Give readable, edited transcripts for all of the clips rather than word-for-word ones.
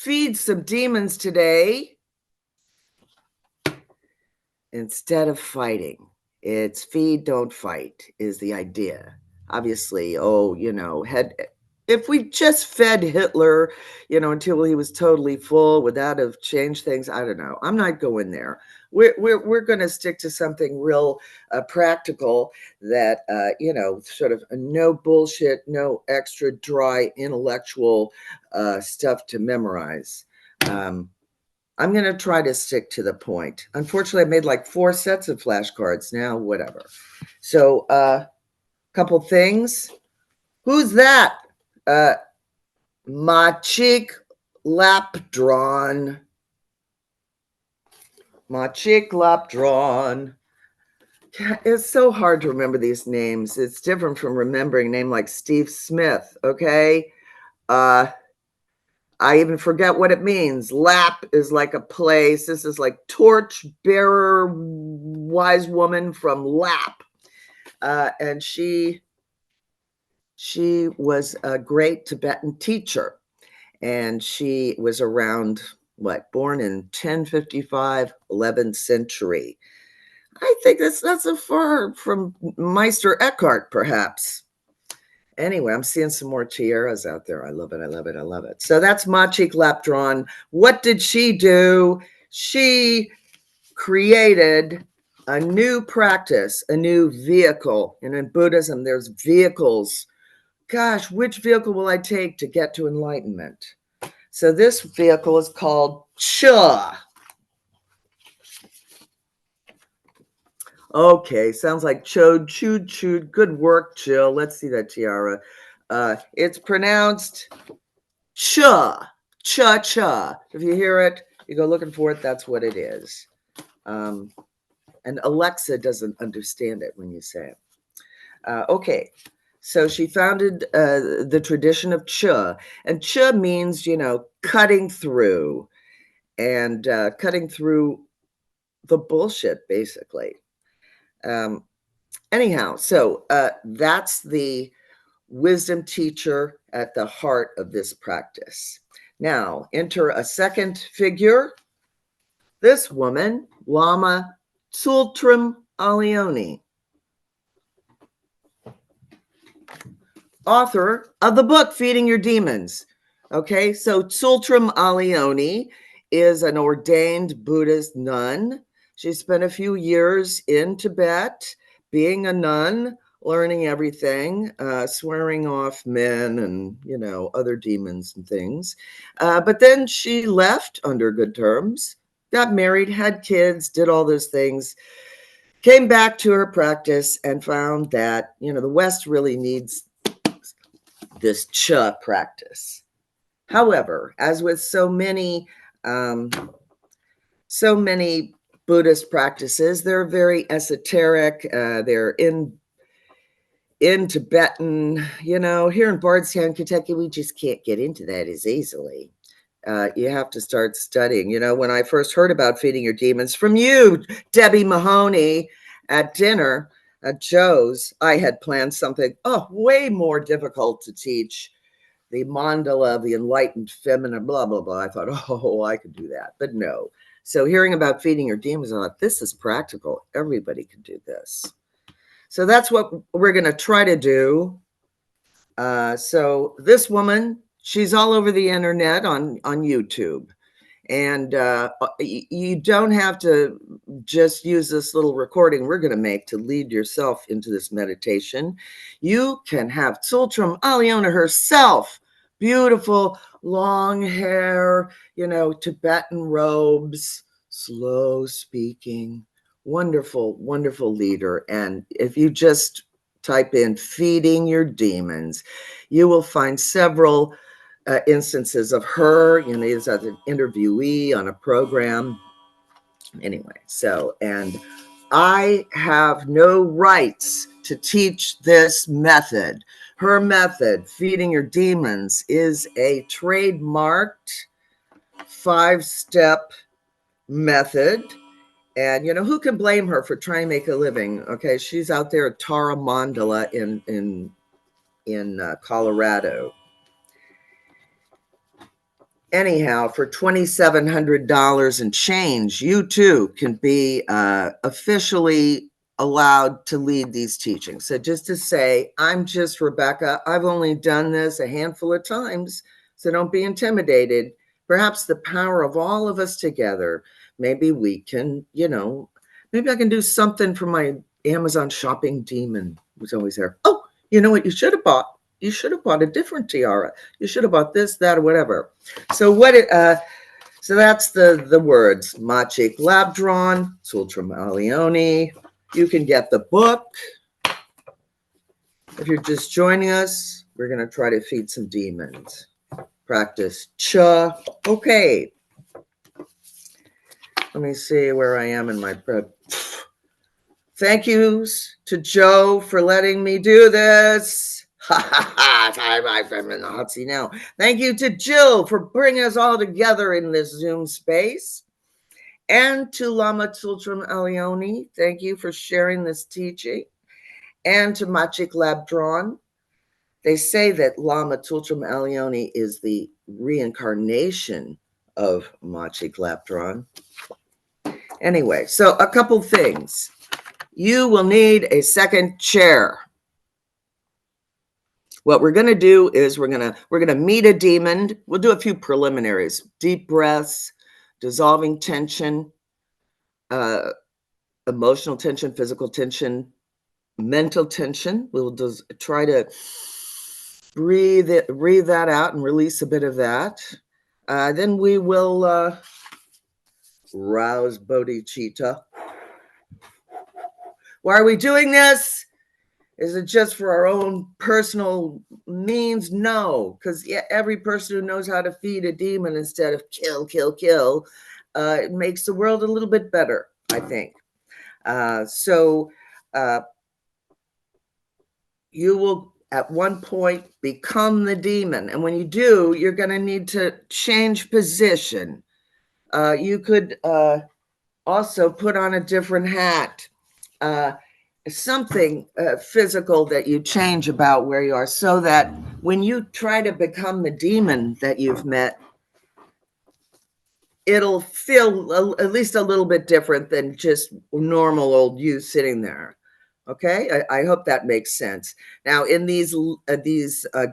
feed some demons today instead of fighting. It's feed, don't fight is the idea. Obviously, if we just fed Hitler, until he was totally full, would that have changed things? I don't know. I'm not going there. We're going to stick to something real practical that sort of no bullshit, no extra dry intellectual stuff to memorize. I'm going to try to stick to the point. Unfortunately, I made like 4 sets of flashcards now, whatever. So, couple things. Who's that? Machik Lapdron. Machik Lapdron. It's so hard to remember these names. It's different from remembering a name like Steve Smith, okay? I even forget what it means. Lap is like a place. This is like torch bearer, wise woman from Lap. And she was a great Tibetan teacher. And she was around, born in 1055, 11th century. I think that's not so far from Meister Eckhart, perhaps. Anyway, I'm seeing some more tiaras out there. I love it. I love it. I love it. So that's Machik Lapdron. What did she do? She created a new practice, a new vehicle. And in Buddhism, there's vehicles. Gosh, which vehicle will I take to get to enlightenment? So this vehicle is called Cha. Okay, sounds like chode, chewed, chewed. Good work, Jill. Let's see that tiara. It's pronounced cha, cha, cha. If you hear it, you go looking for it. That's what it is. And Alexa doesn't understand it when you say it. Okay, so she founded the tradition of cha, and cha means, cutting through and cutting through the bullshit, basically. Anyhow, so that's the wisdom teacher at the heart of this practice. Now, enter a second figure. This woman, Lama Tsultrim Allione, author of the book Feeding Your Demons. Okay, so Tsultrim Allione is an ordained Buddhist nun. She spent a few years in Tibet being a nun, learning everything, swearing off men and, other demons and things. But then she left under good terms, got married, had kids, did all those things, came back to her practice and found that, the West really needs this cha practice. However, as with so many Buddhist practices, they're very esoteric. They're in Tibetan, here in Bardstown, Kentucky, we just can't get into that as easily. You have to start studying. When I first heard about Feeding Your Demons from you, Debbie Mahoney, at dinner at Joe's, I had planned something, way more difficult to teach. The mandala, the enlightened feminine, blah, blah, blah. I thought, I could do that. But no. So hearing about Feeding Your Demons, I thought, this is practical. Everybody can do this. So that's what we're going to try to do. So this woman, she's all over the internet on YouTube. And you don't have to just use this little recording we're going to make to lead yourself into this meditation. You can have Tsultrim Allione herself, beautiful long hair, Tibetan robes, slow speaking, wonderful, wonderful leader. And if you just type in Feeding Your Demons, you will find several instances of her, as an interviewee on a program. Anyway, and I have no rights to teach this method. Her method, Feeding Your Demons, is a trademarked 5-step method. And, who can blame her for trying to make a living? Okay, she's out there at Tara Mandala in Colorado. Anyhow, for $2,700 and change, you too can be officially allowed to lead these teachings. So just to say, I'm just Rebecca. I've only done this a handful of times, so don't be intimidated. Perhaps the power of all of us together, maybe we can, maybe I can do something for my Amazon shopping demon who's always there. Oh, you know what you should have bought? You should have bought a different tiara. You should have bought this, that, or whatever. So so that's the words. Maciej Labdron, Sultram Alioni. You can get the book. If you're just joining us, we're going to try to feed some demons. Practice cha. Okay. Let me see where I am in my prep. Thank yous to Joe for letting me do this. Ha ha ha! I'm in the hot seat now. Thank you to Jill for bringing us all together in this Zoom space. And to Lama Tsultrim Alioni, thank you for sharing this teaching. And to Maciej Labdron. They say that Lama Tsultrim Alioni is the reincarnation of Maciej Labdron. Anyway, so a couple things. You will need a second chair. What we're going to do is we're going to meet a demon. We'll do a few preliminaries. Deep breaths, dissolving tension, emotional tension, physical tension, mental tension. We'll just try to breathe that out and release a bit of that. Then we will rouse bodhicitta. Why are we doing this? Is it just for our own personal means? No, because every person who knows how to feed a demon instead of kill, it makes the world a little bit better, I think. So you will at one point become the demon. And when you do, you're going to need to change position. You could also put on a different hat. Something physical that you change about where you are so that when you try to become the demon that you've met, it'll feel at least a little bit different than just normal old you sitting there. Okay, I hope that makes sense. Now, in these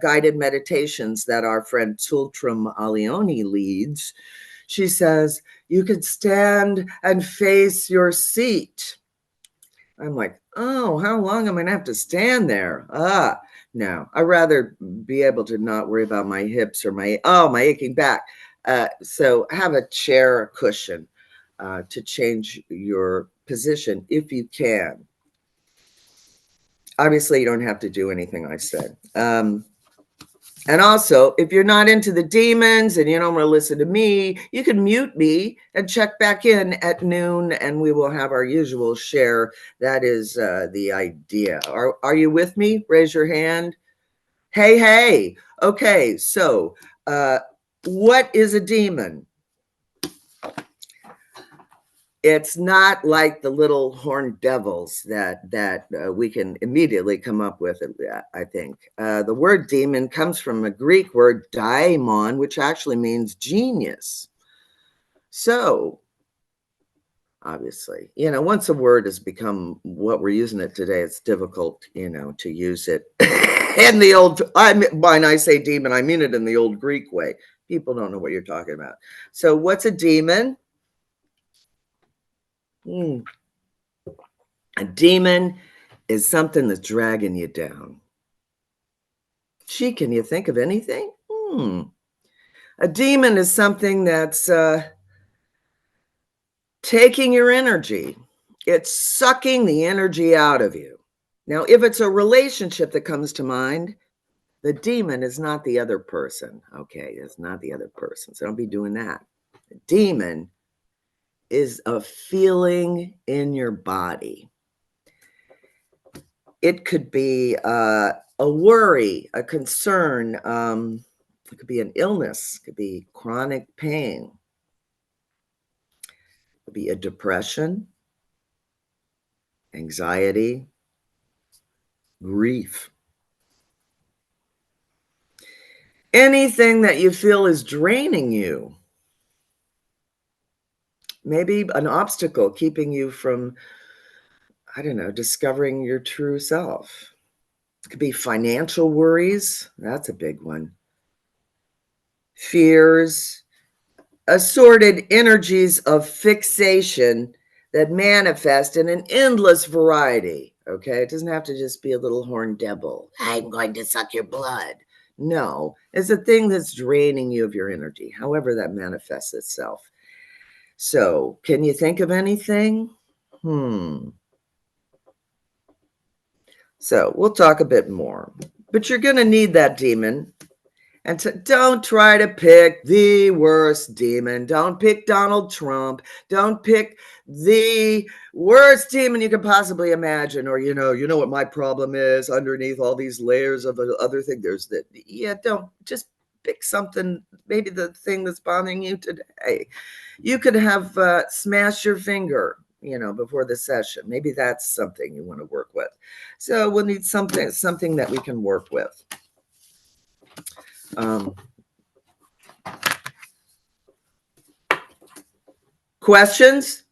guided meditations that our friend Sultram Alioni leads, she says, you could stand and face your seat. I'm like, oh, how long am I gonna have to stand there? No, I'd rather be able to not worry about my hips or my aching back. So have a chair or cushion to change your position if you can. Obviously, you don't have to do anything I said. And also, if you're not into the demons and you don't want to listen to me, you can mute me and check back in at noon and we will have our usual share. That is the idea. Are you with me? Raise your hand. Hey. Okay, so what is a demon? It's not like the little horned devils that we can immediately come up with, I think. The word demon comes from a Greek word daimon, which actually means genius. So, obviously, once a word has become what we're using it today, it's difficult, to use it in the old, when I say demon, I mean it in the old Greek way. People don't know what you're talking about. So what's a demon? A demon is something that's dragging you down. Gee, can you think of anything? A demon is something that's taking your energy. It's sucking the energy out of you. Now, if it's a relationship that comes to mind, the demon is not the other person. Okay, it's not the other person. So don't be doing that. The demon is a feeling in your body. It could be a worry, a concern. It could be an illness. It could be chronic pain. It could be a depression, anxiety, grief. Anything that you feel is draining you. Maybe an obstacle keeping you from, I don't know, discovering your true self. It could be financial worries. That's a big one. Fears, assorted energies of fixation that manifest in an endless variety. Okay. It doesn't have to just be a little horned devil. I'm going to suck your blood. No, it's a thing that's draining you of your energy, however that manifests itself. So, can you think of anything? So, we'll talk a bit more. But you're going to need that demon. And don't try to pick the worst demon. Don't pick Donald Trump. Don't pick the worst demon you could possibly imagine. Or, you know what my problem is underneath all these layers of the other thing. There's that. Yeah, don't just pick something, maybe the thing that's bothering you today. You could have smashed your finger, before the session. Maybe that's something you want to work with. So we'll need something that we can work with. Questions?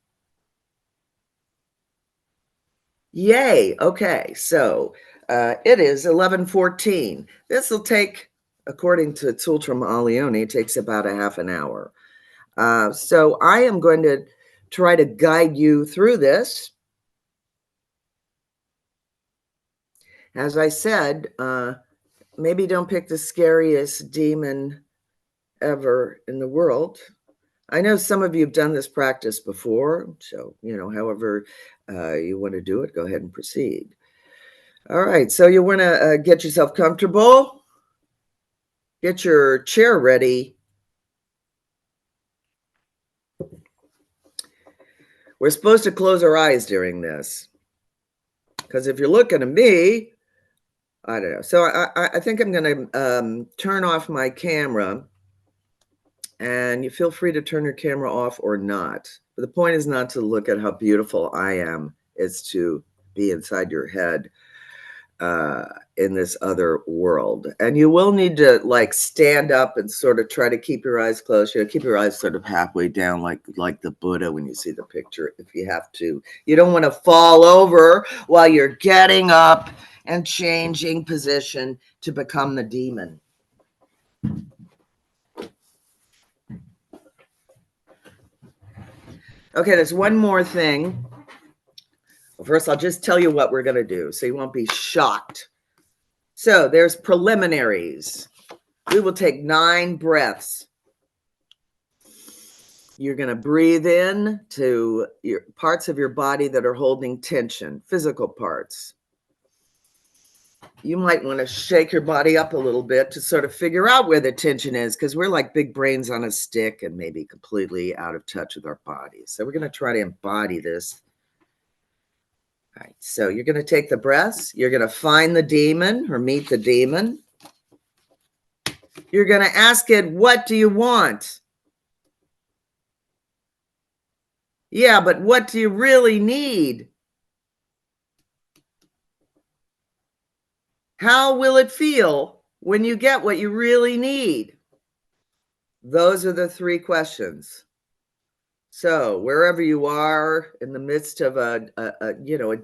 Yay. Okay. So it is 11:14. This will take, according to Tultram Alioni, it takes about a half an hour. So I am going to try to guide you through this. As I said, maybe don't pick the scariest demon ever in the world. I know some of you have done this practice before, so, however you want to do it, go ahead and proceed. All right, so you want to get yourself comfortable, get your chair ready. We're supposed to close our eyes during this, because if you're looking at me, I don't know. So I think I'm going to turn off my camera, and you feel free to turn your camera off or not. But the point is not to look at how beautiful I am, it's to be inside your head in this other world. And you will need to stand up and sort of try to keep your eyes closed. Keep your eyes sort of halfway down, like the Buddha when you see the picture, if you have to. You don't want to fall over while you're getting up and changing position to become the demon. Okay, there's one more thing. First, I'll just tell you what we're going to do so you won't be shocked. So there's preliminaries. We will take 9 breaths. You're going to breathe in to your parts of your body that are holding tension, physical parts. You might want to shake your body up a little bit to sort of figure out where the tension is, because we're like big brains on a stick and maybe completely out of touch with our bodies. So we're going to try to embody this. All right, so you're going to take the breaths. You're going to find the demon or meet the demon. You're going to ask it, what do you want? Yeah, but what do you really need? How will it feel when you get what you really need? Those are the 3 questions. So wherever you are in the midst of a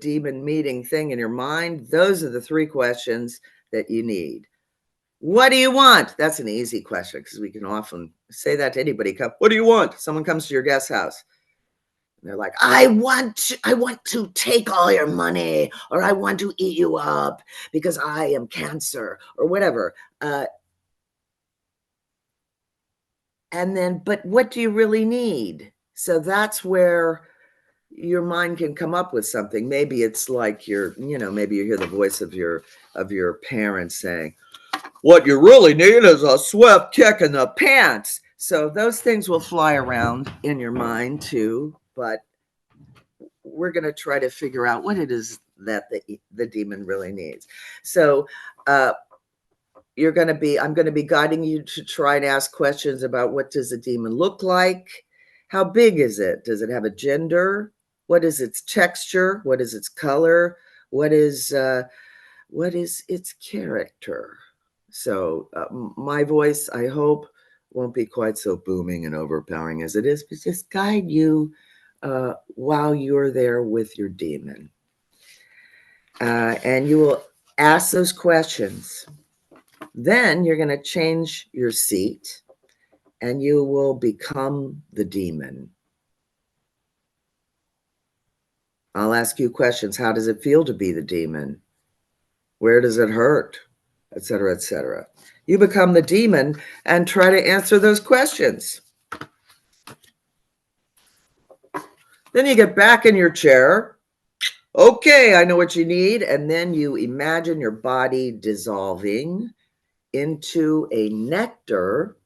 demon meeting thing in your mind, those are the 3 questions that you need. What do you want? That's an easy question, because we can often say that to anybody. What do you want? Someone comes to your guest house. They're like, I want to take all your money, or I want to eat you up because I am cancer, or whatever. And then, but what do you really need? So that's where your mind can come up with something. Maybe it's like maybe you hear the voice of your parents saying, what you really need is a swift kick in the pants. So those things will fly around in your mind too, but we're going to try to figure out what it is that the demon really needs. So I'm going to be guiding you to try and ask questions about, what does a demon look like? How big is it? Does it have a gender? What is its texture? What is its color? What is its character? So my voice, I hope, won't be quite so booming and overpowering as it is, but just guide you while you're there with your demon. And you will ask those questions. Then you're going to change your seat and you will become the demon. I'll ask you questions. How does it feel to be the demon? Where does it hurt? Etc., etc. You become the demon and try to answer those questions. Then you get back in your chair. Okay, I know what you need. And then you imagine your body dissolving into a nectar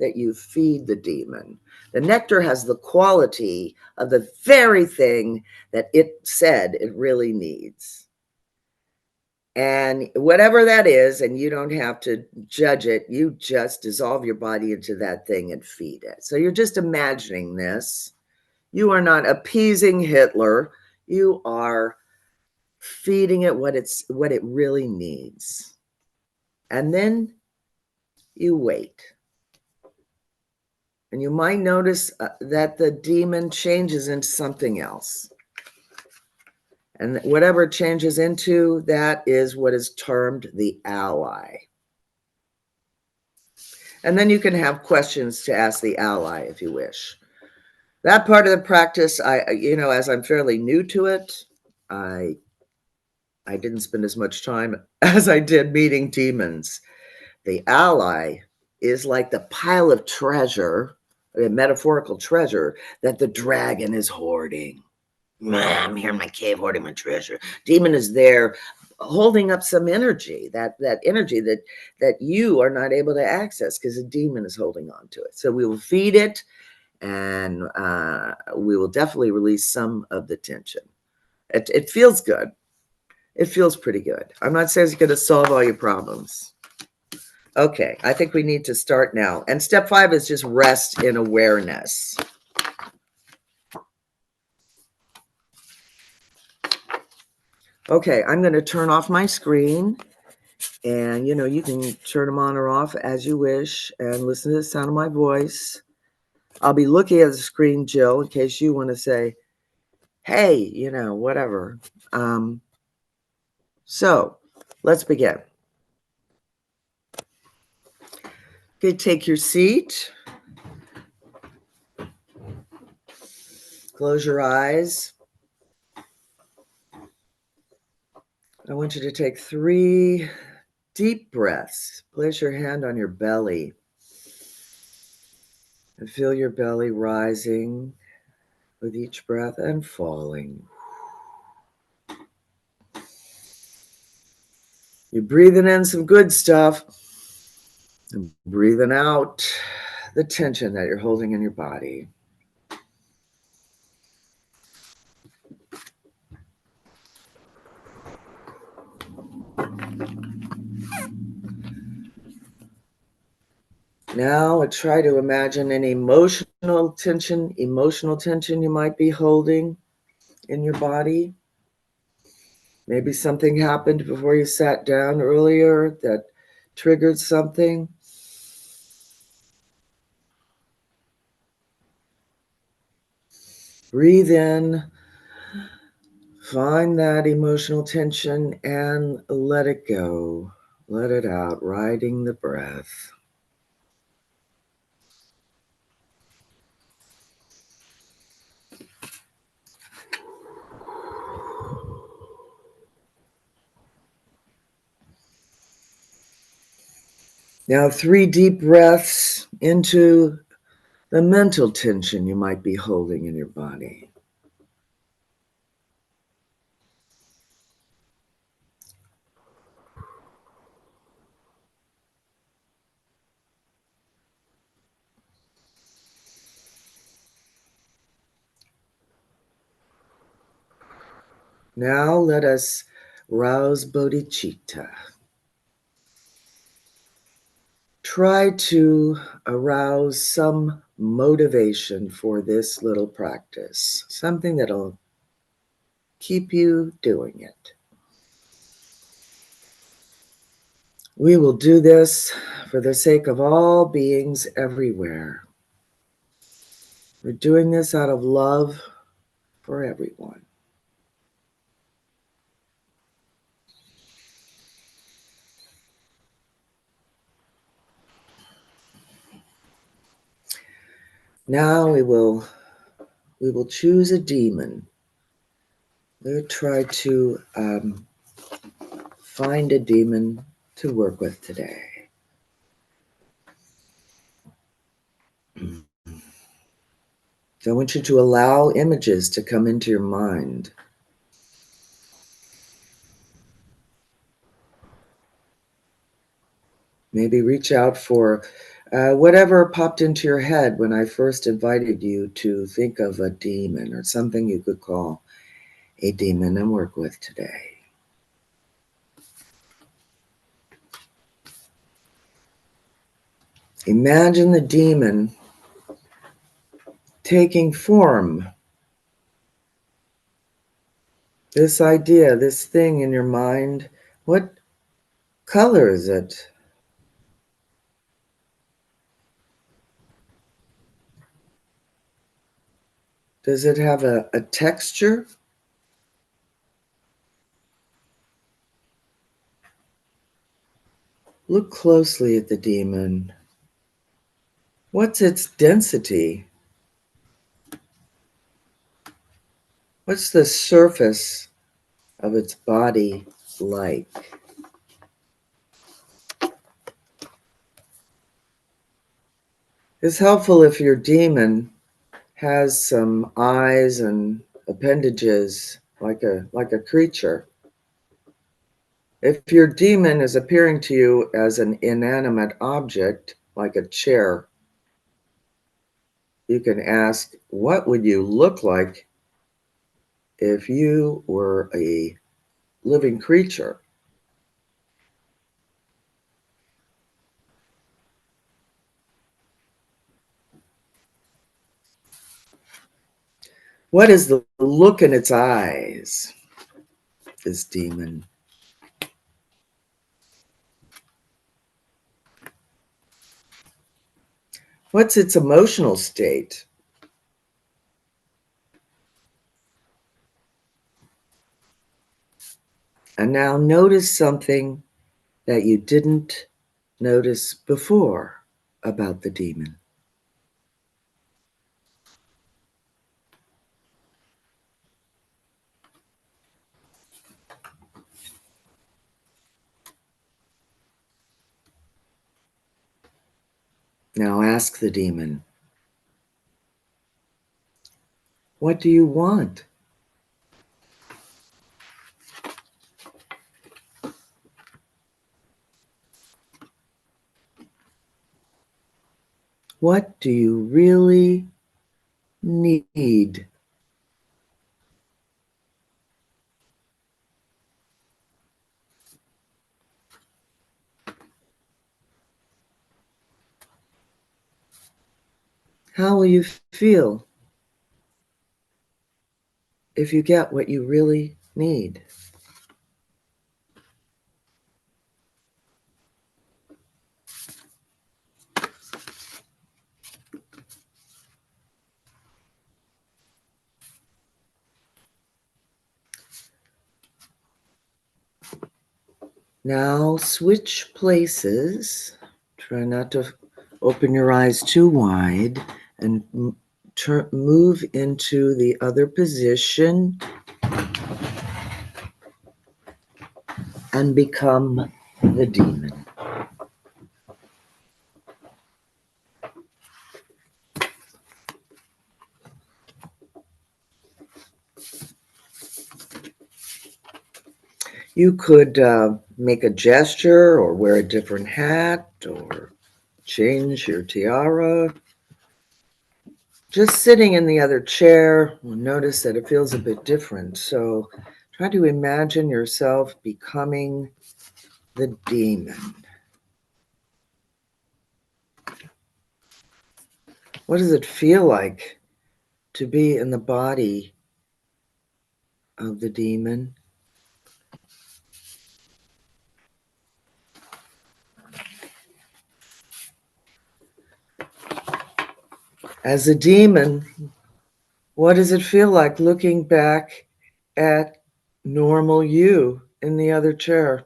that you feed the demon. The nectar has the quality of the very thing that it said it really needs. And whatever that is, and you don't have to judge it, you just dissolve your body into that thing and feed it. So you're just imagining this. You are not appeasing Hitler. You are feeding it what it really needs. And then you wait. And you might notice that the demon changes into something else. And whatever it changes into, that is what is termed the ally. And then you can have questions to ask the ally if you wish. That part of the practice, as I'm fairly new to it, I didn't spend as much time as I did meeting demons. The ally is like the pile of treasure, a metaphorical treasure that the dragon is hoarding. I'm here in my cave hoarding my treasure. Demon is there holding up some energy, that energy that you are not able to access because the demon is holding on to it. So we will feed it, and we will definitely release some of the tension. It feels good. It feels pretty good. I'm not saying it's going to solve all your problems. Okay, I think we need to start now. And step 5 is just rest in awareness. Okay, I'm going to turn off my screen. And, you can turn them on or off as you wish and listen to the sound of my voice. I'll be looking at the screen, Jill, in case you want to say, hey, whatever. So let's begin. Okay, take your seat. Close your eyes. I want you to take 3 deep breaths. Place your hand on your belly and feel your belly rising with each breath and falling. You're breathing in some good stuff and breathing out the tension that you're holding in your body. Now try to imagine any emotional tension you might be holding in your body. Maybe something happened before you sat down earlier that triggered something. Breathe in, find that emotional tension and let it go. Let it out, riding the breath. Now 3 deep breaths into the mental tension you might be holding in your body. Now let us rouse bodhicitta. Try to arouse some motivation for this little practice, something that'll keep you doing it. We will do this for the sake of all beings everywhere. We're doing this out of love for everyone. Now we will choose a demon. We'll try to find a demon to work with today. So I want you to allow images to come into your mind. Maybe reach out for whatever popped into your head when I first invited you to think of a demon or something you could call a demon and work with today. Imagine the demon taking form. This idea, this thing in your mind, what color is it? Does it have a texture? Look closely at the demon. What's its density? What's the surface of its body like? It's helpful if your demon has some eyes and appendages like a creature. If your demon is appearing to you as an inanimate object, like a chair, you can ask, what would you look like if you were a living creature? What is the look in its eyes, this demon? What's its emotional state? And now notice something that you didn't notice before about the demon. Now ask the demon, what do you want? What do you really need? How will you feel if you get what you really need? Now switch places. Try not to open your eyes too wide and move into the other position and become the demon. You could make a gesture or wear a different hat or change your tiara. Just sitting in the other chair, you'll notice that it feels a bit different. So try to imagine yourself becoming the demon. What does it feel like to be in the body of the demon? As a demon, what does it feel like looking back at normal you in the other chair?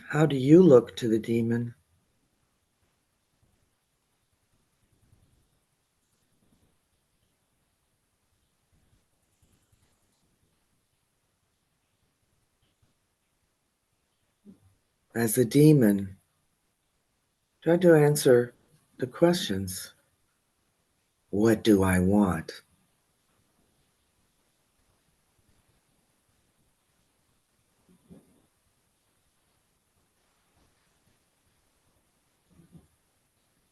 How do you look to the demon? As a demon, try to answer the questions. What do I want?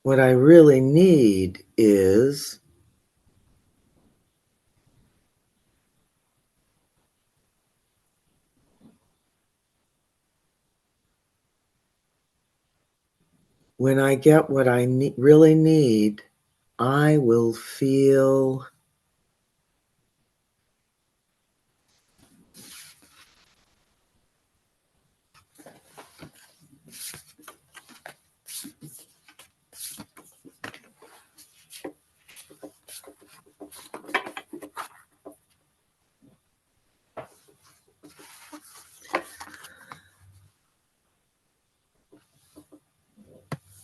What I really need is when I get what I really need, I will feel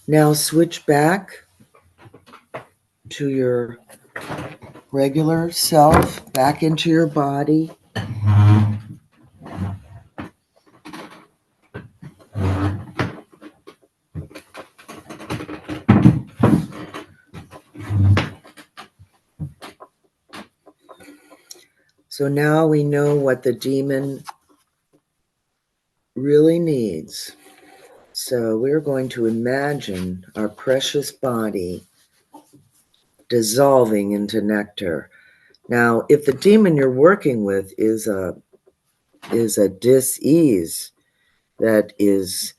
now switch back to your regular self, back into your body. So now we know what the demon really needs. So we're going to imagine our precious body dissolving into nectar. Now, if the demon you're working with is a dis-ease that is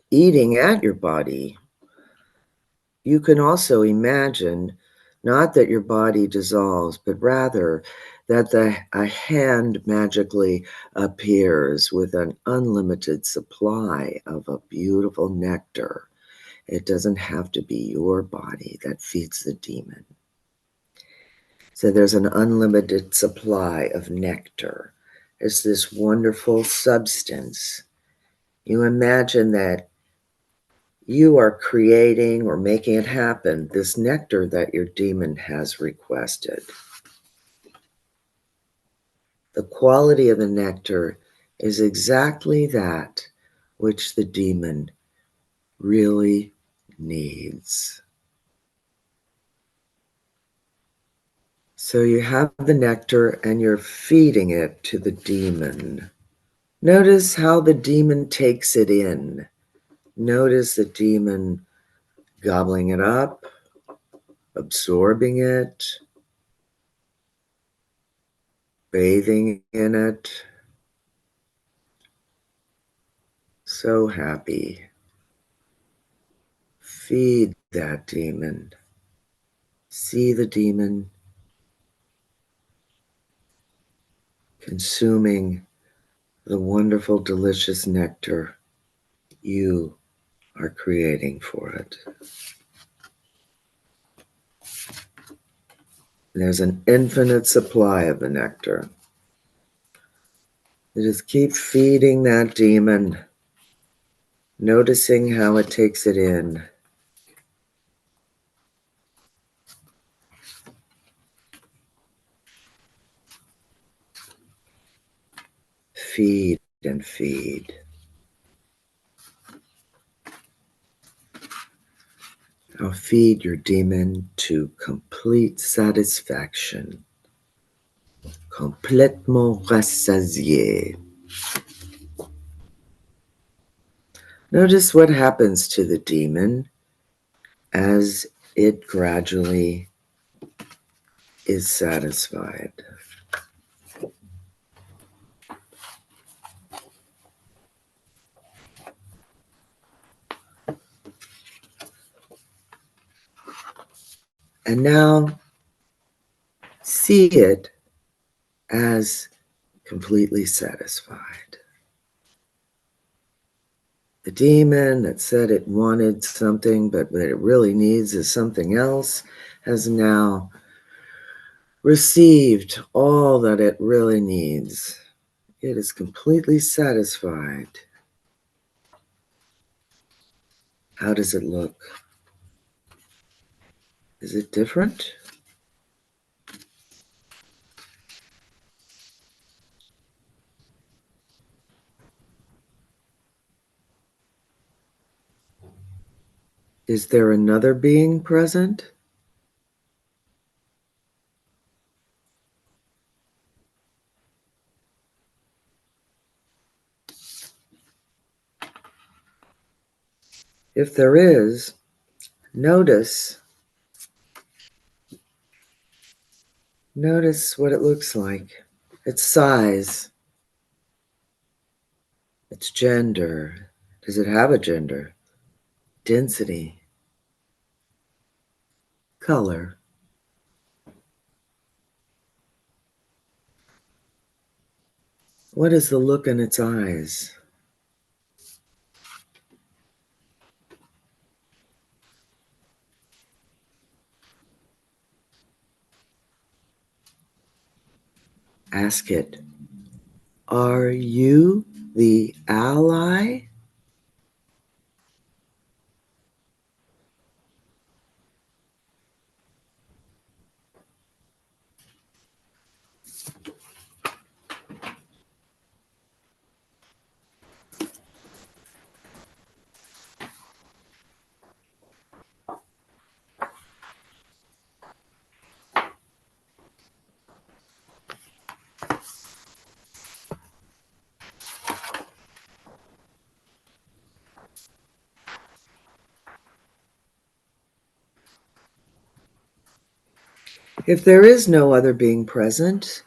eating at your body, you can also imagine not that your body dissolves, but rather that a hand magically appears with an unlimited supply of a beautiful nectar. It doesn't have to be your body that feeds the demon. So there's an unlimited supply of nectar. It's this wonderful substance. You imagine that you are creating or making it happen, this nectar that your demon has requested. The quality of the nectar is exactly that which the demon really needs. So you have the nectar and you're feeding it to the demon. Notice how the demon takes it in. Notice the demon gobbling it up, absorbing it, bathing in it. So happy. Feed that demon. See the demon consuming the wonderful, delicious nectar you are creating for it. There's an infinite supply of the nectar. You just keep feeding that demon, noticing how it takes it in. Feed and feed. Now feed your demon to complete satisfaction. Complètement rassasié. Notice what happens to the demon as it gradually is satisfied. And now see it as completely satisfied. The demon that said it wanted something, but what it really needs is something else, has now received all that it really needs. It is completely satisfied. How does it look? Is it different? Is there another being present? If there is, notice what it looks like, its size, its gender. Does it have a gender? Density, color. What is the look in its eyes? Ask it, are you the ally? If there is no other being present,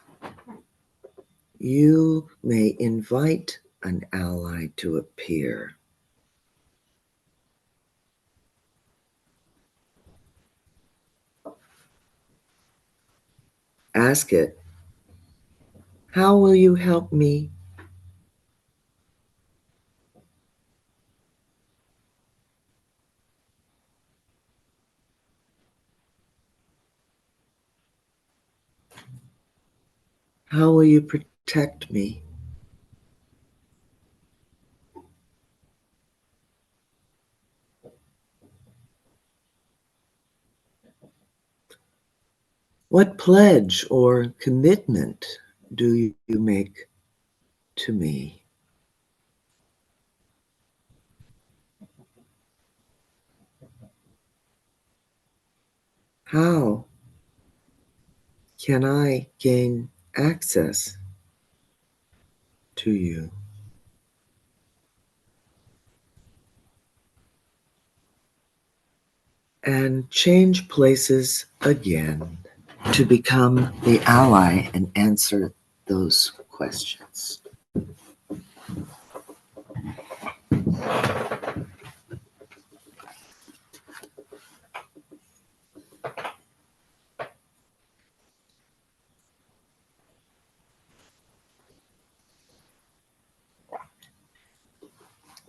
you may invite an ally to appear. Ask it, how will you help me? How will you protect me? What pledge or commitment do you make to me? How can I gain access to you? And change places again to become the ally and answer those questions.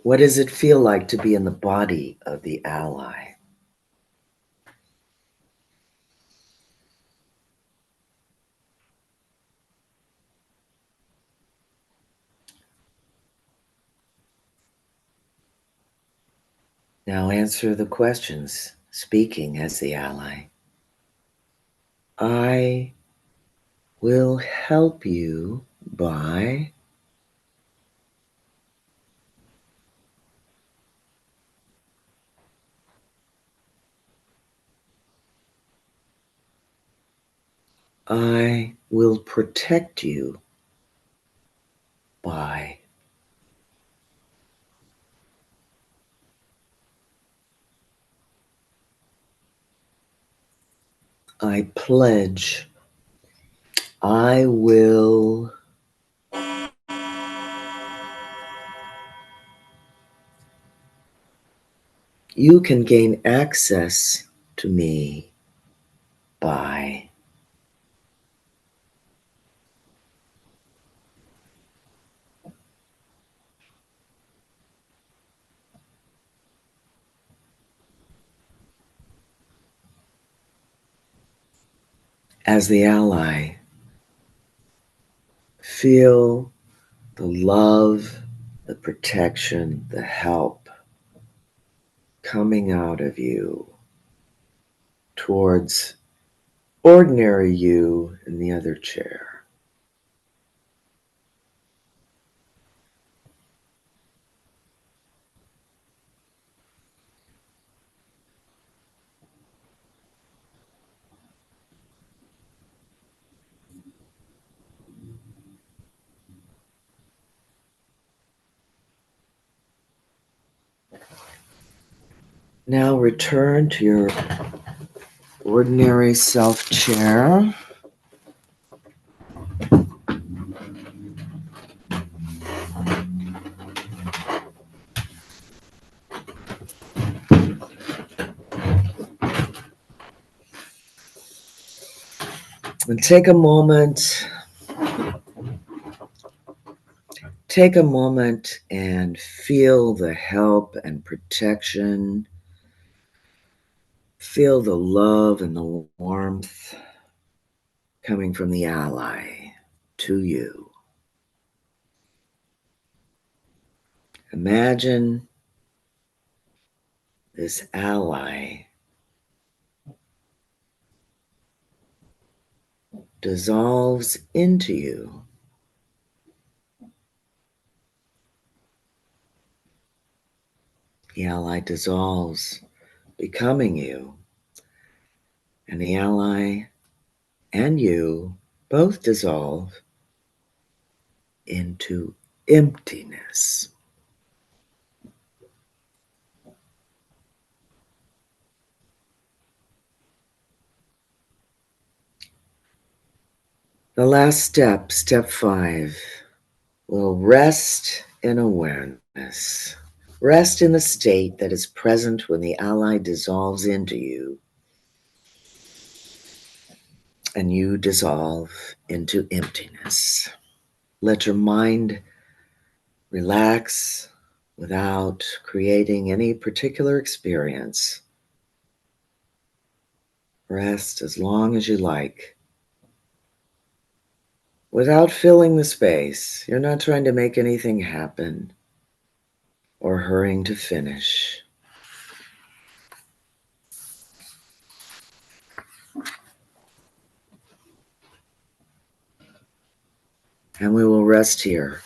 What does it feel like to be in the body of the ally? Now answer the questions, speaking as the ally. I will help you by. I will protect you by. I pledge. I will. You can gain access to me by. As the ally, feel the love, the protection, the help coming out of you towards ordinary you in the other chair. Now return to your ordinary self chair. And take a moment. Take a moment and feel the help and protection. Feel the love and the warmth coming from the ally to you. Imagine this ally dissolves into you. The ally dissolves, becoming you. And the ally and you both dissolve into emptiness. The last step, step 5, will rest in awareness. Rest in the state that is present when the ally dissolves into you and you dissolve into emptiness. Let your mind relax without creating any particular experience. Rest as long as you like. Without filling the space, you're not trying to make anything happen or hurrying to finish. And we will rest here